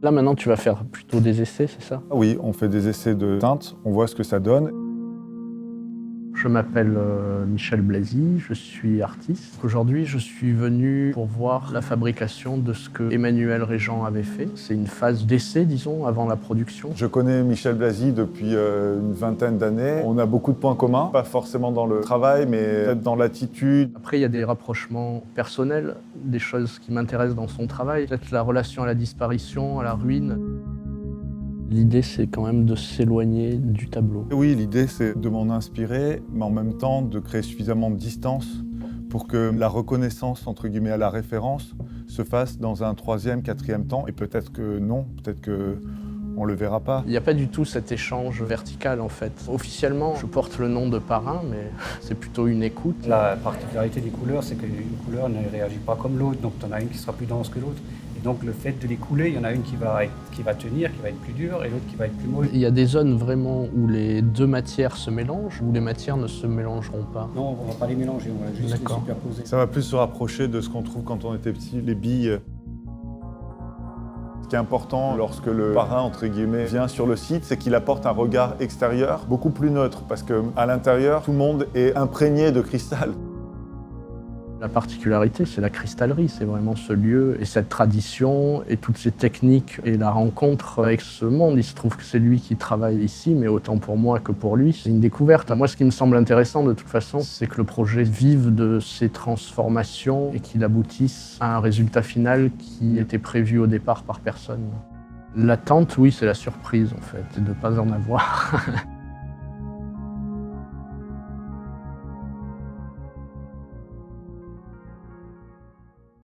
Là maintenant tu vas faire plutôt des essais, c'est ça? Oui, on fait des essais de teintes, on voit ce que ça donne. Je m'appelle Michel Blazy, je suis artiste. Aujourd'hui, je suis venu pour voir la fabrication de ce que Emmanuel Régent avait fait. C'est une phase d'essai, disons, avant la production. Je connais Michel Blazy depuis une vingtaine d'années. On a beaucoup de points communs, pas forcément dans le travail, mais peut-être dans l'attitude. Après, il y a des rapprochements personnels, des choses qui m'intéressent dans son travail. Peut-être la relation à la disparition, à la ruine. L'idée, c'est quand même de s'éloigner du tableau. Oui, l'idée, c'est de m'en inspirer, mais en même temps de créer suffisamment de distance pour que la reconnaissance, entre guillemets, à la référence se fasse dans un troisième, quatrième temps. Et peut-être que non, peut-être qu'on ne le verra pas. Il n'y a pas du tout cet échange vertical, en fait. Officiellement, je porte le nom de parrain, mais c'est plutôt une écoute. La particularité des couleurs, c'est qu'une couleur ne réagit pas comme l'autre, donc tu en as une qui sera plus dense que l'autre. Et donc le fait de les couler, il y en a une qui va tenir, qui va être plus dure, et l'autre qui va être plus molle. Il y a des zones vraiment où les deux matières se mélangent, où les matières ne se mélangeront pas. Non, on ne va pas les mélanger, on va juste les superposer. Ça va plus se rapprocher de ce qu'on trouve quand on était petit, les billes. Ce qui est important lorsque le parrain, entre guillemets, vient sur le site, c'est qu'il apporte un regard extérieur beaucoup plus neutre, parce qu'à l'intérieur, tout le monde est imprégné de cristal. La particularité, c'est la cristallerie, c'est vraiment ce lieu et cette tradition et toutes ces techniques et la rencontre avec ce monde. Il se trouve que c'est lui qui travaille ici, mais autant pour moi que pour lui, c'est une découverte. Moi, ce qui me semble intéressant de toute façon, c'est que le projet vive de ces transformations et qu'il aboutisse à un résultat final qui était prévu au départ par personne. L'attente, oui, c'est la surprise en fait, et de ne pas en avoir.